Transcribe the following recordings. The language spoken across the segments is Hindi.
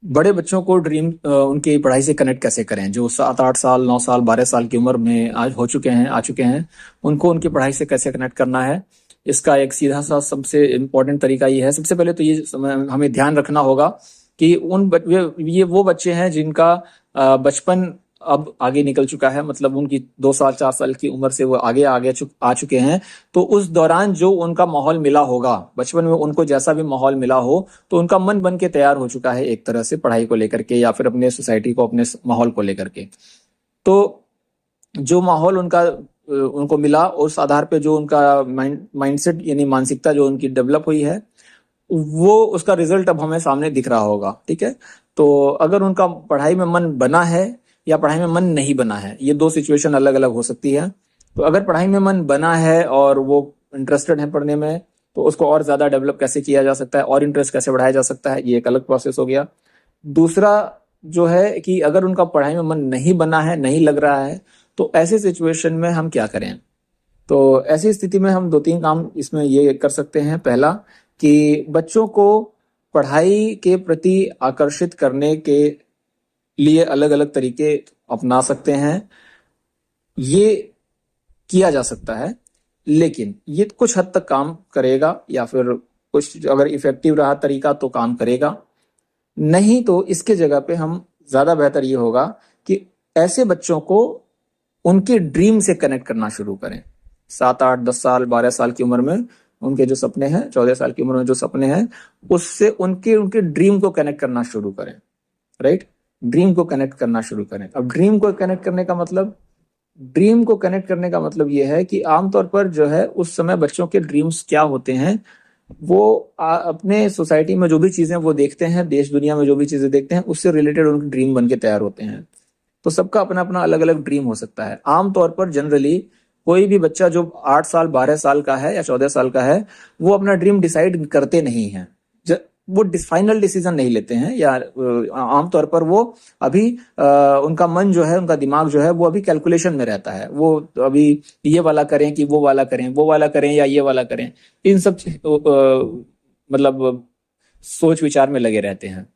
बड़े बच्चों को ड्रीम उनकी पढ़ाई से कनेक्ट कैसे करें, जो 7-8 साल 9 साल 12 साल की उम्र में आज हो चुके हैं आ चुके हैं, उनको उनकी पढ़ाई से कैसे कनेक्ट करना है। इसका एक सीधा सा सबसे इम्पोर्टेंट तरीका ये है। सबसे पहले तो ये हमें ध्यान रखना होगा कि ये वो बच्चे हैं जिनका बचपन अब आगे निकल चुका है, मतलब उनकी 2 साल 4 साल की उम्र से वो आगे आगे आ चुके हैं। तो उस दौरान जो उनका माहौल मिला होगा, बचपन में उनको जैसा भी माहौल मिला हो, तो उनका मन बन के तैयार हो चुका है एक तरह से पढ़ाई को लेकर के, या फिर अपने सोसाइटी को, अपने माहौल को लेकर के। तो जो माहौल उनको मिला, उस आधार पे जो उनका माइंडसेट यानी मानसिकता जो उनकी डेवलप हुई है, वो उसका रिजल्ट अब हमें सामने दिख रहा होगा। ठीक है। तो अगर उनका पढ़ाई में मन बना है या पढ़ाई में मन नहीं बना है, ये दो सिचुएशन अलग अलग हो सकती है। तो अगर पढ़ाई में मन बना है और वो इंटरेस्टेड है पढ़ने में, तो उसको और ज्यादा डेवलप कैसे किया जा सकता है और इंटरेस्ट कैसे बढ़ाया जा सकता है, ये एक अलग प्रोसेस हो गया। दूसरा जो है कि अगर उनका पढ़ाई में मन नहीं बना है, नहीं लग रहा है, तो ऐसे सिचुएशन में हम क्या करें। तो ऐसी स्थिति में हम 2-3 काम इसमें ये कर सकते हैं। पहला, कि बच्चों को पढ़ाई के प्रति आकर्षित करने के लिए अलग अलग तरीके अपना सकते हैं। ये किया जा सकता है, लेकिन ये कुछ हद तक काम करेगा, या फिर कुछ अगर इफेक्टिव रहा तरीका तो काम करेगा। नहीं तो इसके जगह पे हम ज्यादा बेहतर ये होगा कि ऐसे बच्चों को उनके ड्रीम से कनेक्ट करना शुरू करें। 7-8 10 साल 12 साल की उम्र में उनके जो सपने हैं, 14 साल की उम्र में जो सपने हैं, उससे उनके उनके ड्रीम को कनेक्ट करना शुरू करें। राइट। ड्रीम को कनेक्ट करना शुरू करें। अब ड्रीम को कनेक्ट करने का मतलब यह है कि आमतौर पर जो है उस समय बच्चों के ड्रीम्स क्या होते हैं, वो अपने सोसाइटी में जो भी चीजें वो देखते हैं, देश दुनिया में जो भी चीजें देखते हैं, उससे रिलेटेड उनके ड्रीम बन के तैयार होते हैं। तो सबका अपना अपना अलग अलग ड्रीम हो सकता है। आमतौर पर जनरली कोई भी बच्चा जो 8 साल 12 साल का है या 14 साल का है, वो अपना ड्रीम डिसाइड करते नहीं है। वो फाइनल डिसीजन नहीं लेते हैं, या आमतौर पर वो अभी उनका मन जो है, उनका दिमाग जो है, वो अभी कैलकुलेशन में रहता है। वो अभी ये वाला करें कि वो वाला करें, वो वाला करें या ये वाला करें, इन सब मतलब सोच विचार में लगे रहते हैं।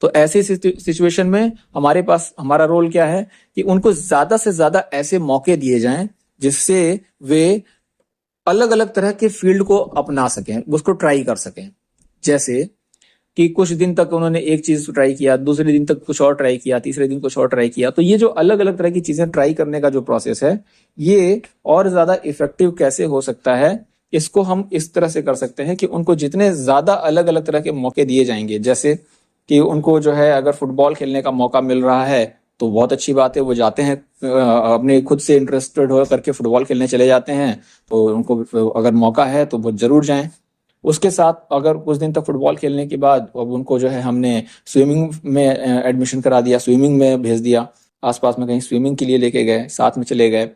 तो ऐसी सिचुएशन में हमारे पास हमारा रोल क्या है कि उनको ज्यादा से ज्यादा ऐसे मौके दिए जाएं जिससे वे अलग अलग तरह के फील्ड को अपना सकें, उसको ट्राई कर सकें। जैसे कि कुछ दिन तक उन्होंने एक चीज ट्राई किया, दूसरे दिन तक कुछ और ट्राई किया, तीसरे दिन कुछ और ट्राई किया। तो ये जो अलग अलग तरह की चीजें ट्राई करने का जो प्रोसेस है, ये और ज्यादा इफेक्टिव कैसे हो सकता है, इसको हम इस तरह से कर सकते हैं कि उनको जितने ज्यादा अलग अलग तरह के मौके दिए जाएंगे, जैसे कि उनको जो है अगर फुटबॉल खेलने का मौका मिल रहा है तो बहुत अच्छी बात है, वो जाते हैं, अपने खुद से इंटरेस्टेड हो करके फुटबॉल खेलने चले जाते हैं। तो उनको अगर मौका है तो वो जरूर जाएं। उसके साथ अगर कुछ दिन तक फुटबॉल खेलने के बाद अब उनको जो है हमने स्विमिंग में एडमिशन करा दिया, स्विमिंग में भेज दिया, आसपास में कहीं स्विमिंग के लिए लेके गए, साथ में चले गए।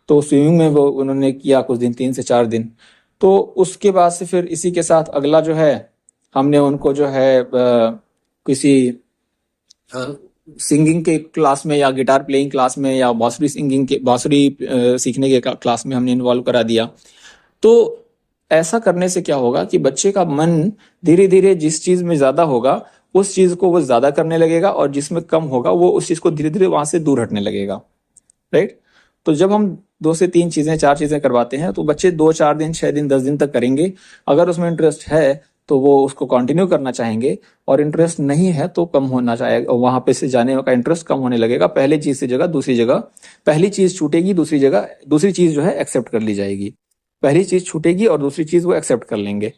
तो स्विमिंग में वो उन्होंने किया कुछ दिन, 3 से 4 दिन। तो उसके बाद से फिर इसी के साथ अगला जो है, हमने उनको जो है किसी सिंगिंग के क्लास में या गिटार प्लेइंग क्लास में या बांसुरी सीखने के क्लास में हमने इन्वॉल्व करा दिया। तो ऐसा करने से क्या होगा कि बच्चे का मन धीरे धीरे जिस चीज में ज्यादा होगा उस चीज को वो ज्यादा करने लगेगा, और जिसमें कम होगा वो उस चीज को धीरे धीरे वहां से दूर हटने लगेगा। राइट। तो जब हम 2 से 3 चीजें 4 चीजें करवाते हैं, तो बच्चे 2-4 दिन 6 दिन 10 दिन तक करेंगे। अगर उसमें इंटरेस्ट है तो वो उसको कंटिन्यू करना चाहेंगे, और इंटरेस्ट नहीं है तो कम होना चाहेगा, वहां पे से जाने का इंटरेस्ट कम होने लगेगा। पहले चीज से जगह दूसरी जगह, पहली चीज छूटेगी, दूसरी चीज जो है एक्सेप्ट कर ली जाएगी। पहली चीज छूटेगी और दूसरी चीज वो एक्सेप्ट कर लेंगे।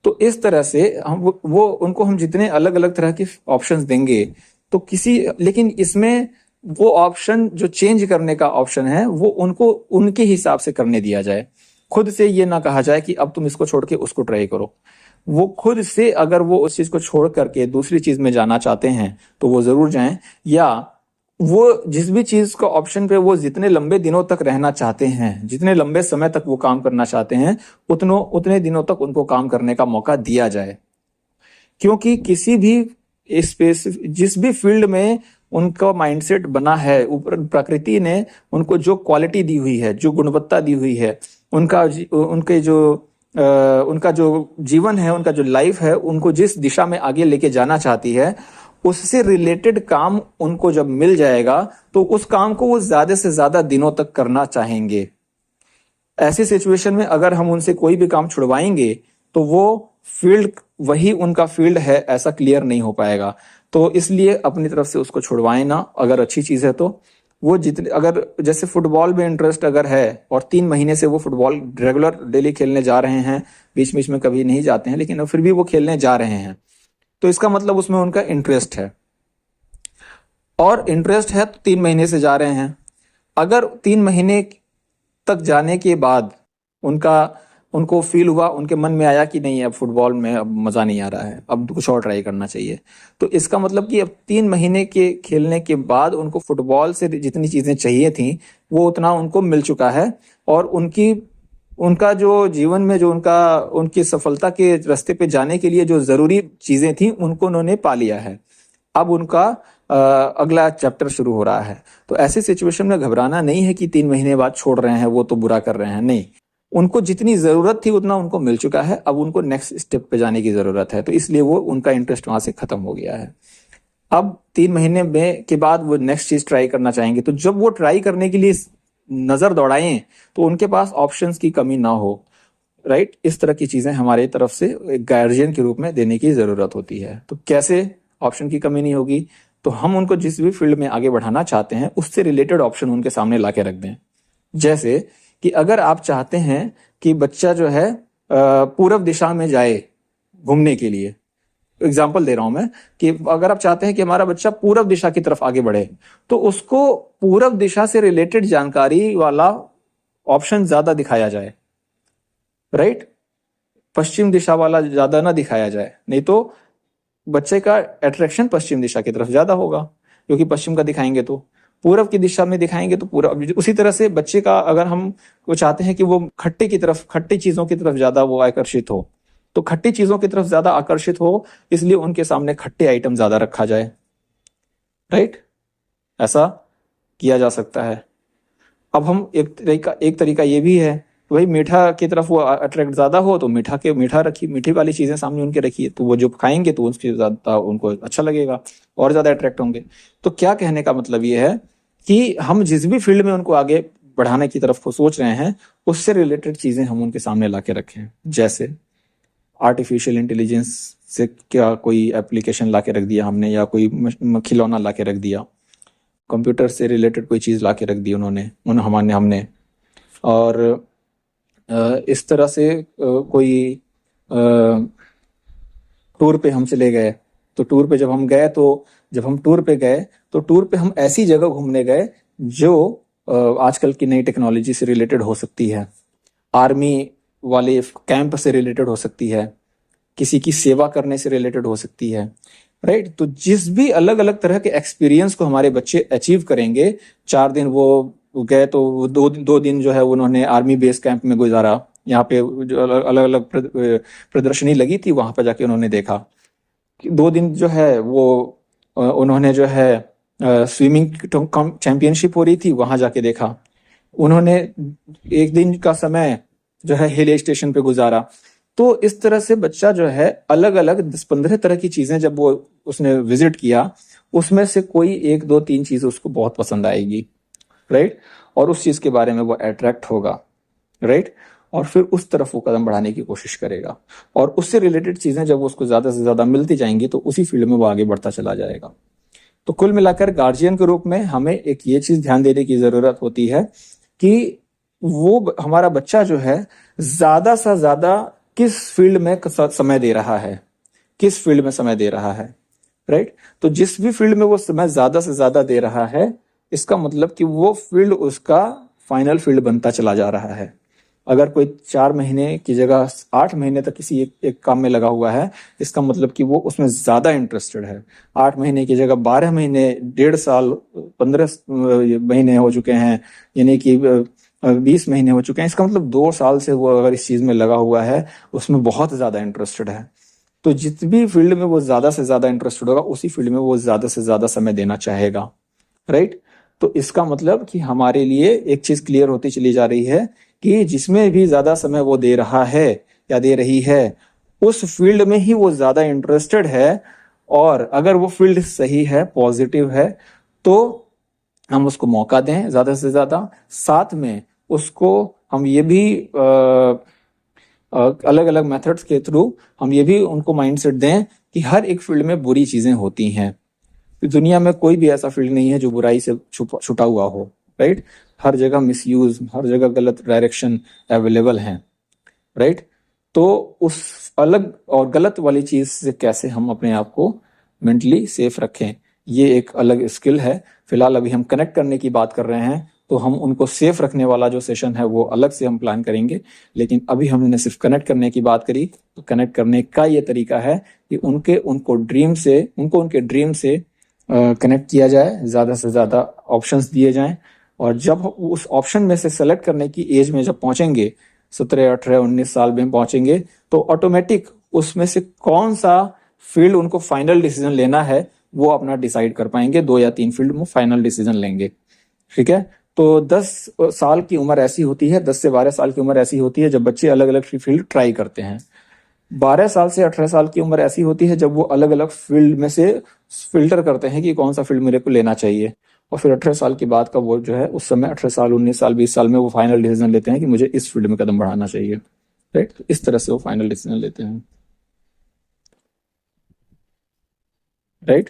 तो इस तरह से हम वो उनको हम जितने अलग अलग तरह के ऑप्शंस देंगे, तो लेकिन इसमें वो ऑप्शन जो चेंज करने का ऑप्शन है, वो उनको उनके हिसाब से करने दिया जाए। खुद से ये ना कहा जाए कि अब तुम इसको छोड़ के उसको ट्राई करो। वो खुद से अगर वो उस चीज को छोड़ करके दूसरी चीज में जाना चाहते हैं तो वो जरूर जाएं, या वो जिस भी चीज का ऑप्शन पे वो जितने लंबे दिनों तक रहना चाहते हैं, जितने लंबे समय तक वो काम करना चाहते हैं, उतने दिनों तक उनको काम करने का मौका दिया जाए। क्योंकि किसी भी जिस भी फील्ड में उनका माइंडसेट बना है, ऊपर प्रकृति ने उनको जो क्वालिटी दी हुई है, जो गुणवत्ता दी हुई है, उनका जो जीवन है, उनका जो लाइफ है, उनको जिस दिशा में आगे लेके जाना चाहती है, उससे रिलेटेड काम उनको जब मिल जाएगा तो उस काम को वो ज्यादा से ज्यादा दिनों तक करना चाहेंगे। ऐसी सिचुएशन में अगर हम उनसे कोई भी काम छुड़वाएंगे तो वो फील्ड, वही उनका फील्ड है, ऐसा क्लियर नहीं हो पाएगा। तो इसलिए अपनी तरफ से उसको छुड़वाएं ना, अगर अच्छी चीज है तो। वो जितने, अगर जैसे फुटबॉल में इंटरेस्ट अगर है और 3 महीने से वो फुटबॉल रेगुलर डेली खेलने जा रहे हैं, बीच बीच में कभी नहीं जाते हैं लेकिन फिर भी वो खेलने जा रहे हैं, तो इसका मतलब उसमें उनका इंटरेस्ट है। और इंटरेस्ट है तो 3 महीने से जा रहे हैं। अगर 3 महीने तक जाने के बाद उनका उनको फील हुआ, उनके मन में आया कि नहीं अब फुटबॉल में अब मज़ा नहीं आ रहा है, अब कुछ और ट्राई करना चाहिए, तो इसका मतलब कि अब 3 महीने के खेलने के बाद उनको फुटबॉल से जितनी चीज़ें चाहिए थी वो उतना उनको मिल चुका है। और उनका जो जीवन में जो उनकी सफलता के रास्ते पे जाने के लिए जो ज़रूरी चीज़ें थी उनको उन्होंने पा लिया है। अब उनका अगला चैप्टर शुरू हो रहा है। तो ऐसी सिचुएशन में घबराना नहीं है कि 3 महीने बाद छोड़ रहे हैं वो तो बुरा कर रहे हैं, नहीं। उनको जितनी जरूरत थी उतना उनको मिल चुका है, अब उनको नेक्स्ट स्टेप पे जाने की जरूरत है, तो इसलिए वो उनका इंटरेस्ट वहां से खत्म हो गया है। अब 3 महीने में के बाद वो नेक्स्ट चीज ट्राई करना चाहेंगे, तो जब वो ट्राई करने के लिए नजर दौड़ाएं तो उनके पास ऑप्शंस की कमी ना हो। राइट, इस तरह की चीजें हमारे तरफ से एक गार्जियन के रूप में देने की जरूरत होती है। तो कैसे ऑप्शन की कमी नहीं होगी? तो हम उनको जिस भी फील्ड में आगे बढ़ाना चाहते हैं उससे रिलेटेड ऑप्शन उनके सामने ला के रख दें। जैसे कि अगर आप चाहते हैं कि बच्चा जो है पूर्व दिशा में जाए घूमने के लिए, एग्जाम्पल दे रहा हूं मैं, कि अगर आप चाहते हैं कि हमारा बच्चा पूर्व दिशा की तरफ आगे बढ़े तो उसको पूर्व दिशा से रिलेटेड जानकारी वाला ऑप्शन ज्यादा दिखाया जाए। राइट, पश्चिम दिशा वाला ज्यादा ना दिखाया जाए, नहीं तो बच्चे का अट्रैक्शन पश्चिम दिशा की तरफ ज्यादा होगा, क्योंकि पश्चिम का दिखाएंगे तो पूरब की दिशा में दिखाएंगे तो पूरा। उसी तरह से बच्चे का अगर हम वो चाहते हैं कि वो खट्टे की तरफ, खट्टी चीजों की तरफ ज्यादा वो आकर्षित हो, तो खट्टी चीजों की तरफ ज्यादा आकर्षित हो इसलिए उनके सामने खट्टे आइटम ज्यादा रखा जाए। राइट, ऐसा किया जा सकता है। अब हम एक तरीका ये भी है, वही मीठा की तरफ वो अट्रैक्ट ज्यादा हो तो मीठा रखिए, मीठी वाली चीजें सामने उनके रखिए, तो वो जो खाएंगे तो उसकी ज्यादा उनको अच्छा लगेगा और ज्यादा अट्रैक्ट होंगे। तो क्या कहने का मतलब ये है कि हम जिस भी फील्ड में उनको आगे बढ़ाने की तरफ को सोच रहे हैं उससे रिलेटेड चीजें हम उनके सामने ला के रखें। जैसे आर्टिफिशियल इंटेलिजेंस से क्या कोई एप्लीकेशन ला के रख दिया हमने, या कोई खिलौना ला के रख दिया, कंप्यूटर से रिलेटेड कोई चीज ला के रख दी हमने। और इस तरह से कोई टूर पे हम चले गए, तो टूर पे जब हम टूर पे हम ऐसी जगह घूमने गए जो आजकल की नई टेक्नोलॉजी से रिलेटेड हो सकती है, आर्मी वाले कैंप से रिलेटेड हो सकती है, किसी की सेवा करने से रिलेटेड हो सकती है। राइट, तो जिस भी अलग अलग तरह के एक्सपीरियंस को हमारे बच्चे अचीव करेंगे, 4 दिन वो गए तो 2 दिन जो है उन्होंने आर्मी बेस कैंप में गुजारा, यहाँ पे जो अलग अलग प्रदर्शनी लगी थी वहां पर जाके उन्होंने देखा। 2 दिन जो है वो उन्होंने जो है स्विमिंग चैंपियनशिप हो रही थी, वहां जाके देखा। उन्होंने 1 दिन का समय जो है हिल स्टेशन पे गुजारा। तो इस तरह से बच्चा जो है अलग अलग 10-15 तरह की चीजें जब वो उसने विजिट किया, उसमें से कोई 1-2-3 चीज उसको बहुत पसंद आएगी। राइट, और उस चीज के बारे में वो अट्रैक्ट होगा। राइट, और फिर उस तरफ वो कदम बढ़ाने की कोशिश करेगा, और उससे रिलेटेड चीजें जब उसको ज्यादा से ज्यादा मिलती जाएंगी तो उसी फील्ड में वो आगे बढ़ता चला जाएगा। तो कुल मिलाकर गार्जियन के रूप में हमें एक ये चीज ध्यान देने की जरूरत होती है कि वो हमारा बच्चा जो है ज्यादा से ज्यादा किस फील्ड में समय दे रहा है, किस फील्ड में समय दे रहा है। राइट, तो जिस भी फील्ड में वो समय ज्यादा से ज्यादा दे रहा है, इसका मतलब कि वो फील्ड उसका फाइनल फील्ड बनता चला जा रहा है। अगर कोई 4 महीने की जगह 8 महीने तक किसी एक काम में लगा हुआ है, इसका मतलब कि वो उसमें ज्यादा इंटरेस्टेड है। 8 महीने की जगह 12 महीने, 1.5 साल, 15 महीने हो चुके हैं, यानी कि 20 महीने हो चुके हैं, इसका मतलब 2 साल से वो अगर इस चीज में लगा हुआ है, उसमें बहुत ज्यादा इंटरेस्टेड है। तो जिस भी फील्ड में वो ज्यादा से ज्यादा इंटरेस्टेड होगा उसी फील्ड में वो ज्यादा से ज्यादा समय देना चाहेगा। राइट, तो इसका मतलब कि हमारे लिए एक चीज क्लियर होती चली जा रही है कि जिसमें भी ज्यादा समय वो दे रहा है या दे रही है, उस फील्ड में ही वो ज्यादा इंटरेस्टेड है, और अगर वो फील्ड सही है, पॉजिटिव है, तो हम उसको मौका दें ज़्यादा से ज़्यादा। साथ में उसको हम ये भी अलग अलग मेथड्स के थ्रू हम ये भी उनको माइंडसेट दें कि हर एक फील्ड में बुरी चीज़ें होती हैं। दुनिया में कोई भी ऐसा फील्ड नहीं है जो बुराई से छुटा हुआ हो, राइट। हर जगह मिसयूज, हर जगह गलत डायरेक्शन अवेलेबल हैं, राइट। तो उस अलग और गलत वाली चीज से कैसे हम अपने आप को मेंटली सेफ रखें, ये एक अलग स्किल है। फिलहाल अभी हम कनेक्ट करने की बात कर रहे हैं, तो हम उनको सेफ रखने वाला जो सेशन है वो अलग से हम प्लान करेंगे। लेकिन अभी हमने सिर्फ कनेक्ट करने की बात करी, तो कनेक्ट करने का ये तरीका है कि उनको उनके ड्रीम से कनेक्ट किया जाए, ज़्यादा से ज़्यादा ऑप्शंस दिए जाएं। और जब उस ऑप्शन में से सेलेक्ट करने की एज में जब पहुंचेंगे, 17, 18, 19 साल में पहुंचेंगे, तो ऑटोमेटिक उसमें से कौन सा फील्ड उनको फाइनल डिसीजन लेना है वो अपना डिसाइड कर पाएंगे। 2 या 3 फील्ड में फाइनल डिसीजन लेंगे, ठीक है। तो 10 साल की उम्र ऐसी होती है, 10 से 12 साल की उम्र ऐसी होती है जब बच्चे अलग अलग फील्ड ट्राई करते हैं। 12 साल से 18 साल की उम्र ऐसी होती है जब वो अलग अलग फील्ड में से फिल्टर करते हैं कि कौन सा फील्ड मेरे को लेना चाहिए। और फिर 18 साल के बाद का वो जो है, उस समय 18 साल, 19 साल, 20 साल में वो फाइनल डिसीजन लेते हैं कि मुझे इस फील्ड में कदम बढ़ाना चाहिए, राइट। इस तरह से वो फाइनल डिसीजन लेते हैं, राइट।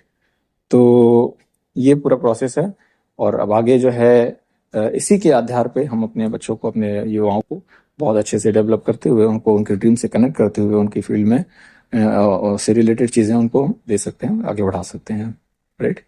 तो ये पूरा प्रोसेस है। और अब आगे जो है इसी के आधार पे हम अपने बच्चों को, अपने युवाओं को बहुत अच्छे से डेवलप करते हुए, उनको उनके ड्रीम से कनेक्ट करते हुए, उनकी फील्ड में से रिलेटेड चीज़ें उनको दे सकते हैं, आगे बढ़ा सकते हैं, राइट।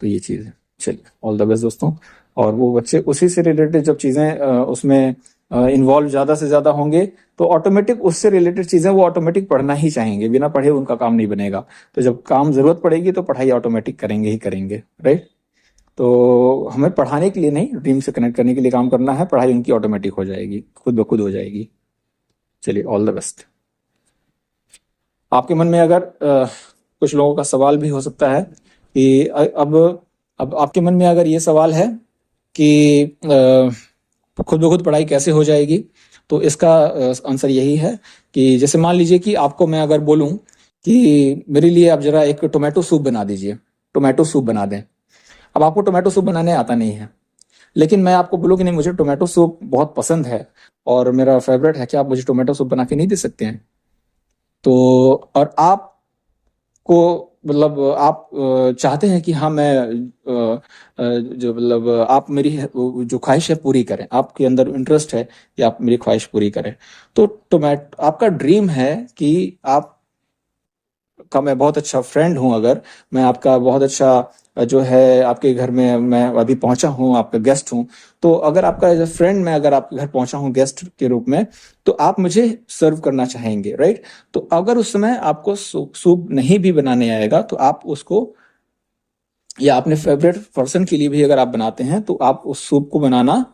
तो ये चीज़ है। चलिए, ऑल द बेस्ट दोस्तों। और वो बच्चे उसी से रिलेटेड जब चीज़ें उसमें इन्वॉल्व ज़्यादा से ज़्यादा होंगे, तो ऑटोमेटिक उससे रिलेटेड चीज़ें वो ऑटोमेटिक पढ़ना ही चाहेंगे। बिना पढ़े उनका काम नहीं बनेगा। तो जब काम ज़रूरत पड़ेगी तो पढ़ाई ऑटोमेटिक करेंगे ही करेंगे, राइट। तो हमें पढ़ाने के लिए नहीं, ड्रीम से कनेक्ट करने के लिए काम करना है। पढ़ाई उनकी ऑटोमेटिक हो जाएगी, खुद ब खुद हो जाएगी। चलिए, ऑल द बेस्ट। आपके मन में अगर कुछ लोगों का सवाल भी हो सकता है कि अब आपके मन में अगर ये सवाल है कि खुद ब खुद पढ़ाई कैसे हो जाएगी, तो इसका आंसर यही है कि जैसे मान लीजिए कि आपको मैं अगर बोलूं कि मेरे लिए आप जरा एक टोमेटो सूप बना दीजिए, टोमेटो सूप बना दें। अब आपको टोमेटो सूप बनाने आता नहीं है, लेकिन मैं आपको बोलूँ कि नहीं, मुझे टोमेटो सूप बहुत पसंद है और मेरा फेवरेट है, कि आप मुझे टोमेटो सूप बना के नहीं दे सकते हैं? तो और आप को मतलब आप चाहते हैं कि हाँ, मैं जो मतलब आप मेरी जो ख्वाहिश है पूरी करें, आपके अंदर इंटरेस्ट है कि आप मेरी ख्वाहिश पूरी करें। तो टोमेटो आपका ड्रीम है कि आप का मैं बहुत अच्छा फ्रेंड हूं, अगर मैं आपका बहुत अच्छा जो है, आपके घर में मैं अभी पहुंचा हूं, आपका गेस्ट हूं, तो अगर आपका एज अ फ्रेंड मैं अगर आपके घर पहुंचा हूं गेस्ट के रूप में, तो आप मुझे सर्व करना चाहेंगे, राइट। तो अगर उस समय आपको सूप नहीं भी बनाने आएगा, तो आप उसको, या अपने फेवरेट पर्सन के लिए भी अगर आप बनाते हैं, तो आप उस सूप को बनाना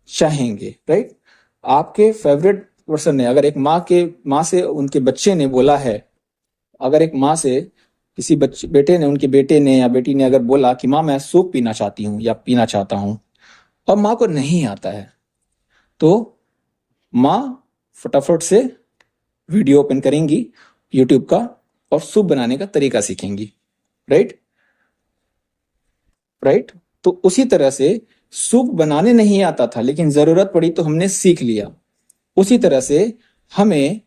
चाहेंगे, राइट। आपके फेवरेट पर्सन ने, अगर एक माँ से उनके बच्चे ने बोला है, अगर एक माँ से किसी बेटे ने, उनके बेटे ने या बेटी ने अगर बोला कि माँ मैं सूप पीना चाहती हूँ या पीना चाहता हूँ, और माँ को नहीं आता है, तो माँ फटाफट से वीडियो ओपन करेंगी यूट्यूब का और सूप बनाने का तरीका सीखेंगी, राइट, राइट। तो उसी तरह से सूप बनाने नहीं आता था, लेकिन जरूरत पड़ी तो हमने सीख लिया। उसी तरह से हमें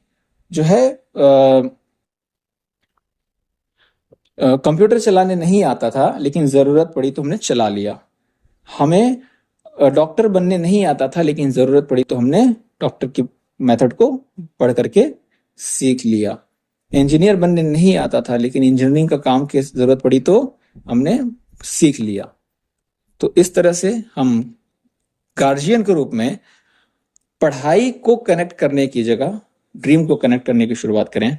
जो है कंप्यूटर चलाने नहीं आता था, लेकिन ज़रूरत पड़ी तो हमने चला लिया। हमें डॉक्टर बनने नहीं आता था, लेकिन ज़रूरत पड़ी तो हमने डॉक्टर की मेथड को पढ़ करके सीख लिया। इंजीनियर बनने नहीं आता था, लेकिन इंजीनियरिंग का काम की ज़रूरत पड़ी तो हमने सीख लिया। तो इस तरह से हम गार्जियन के रूप में पढ़ाई को कनेक्ट करने की जगह ड्रीम को कनेक्ट करने की शुरुआत करें,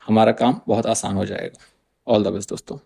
हमारा काम बहुत आसान हो जाएगा। ऑल द बेस्ट दोस्तों।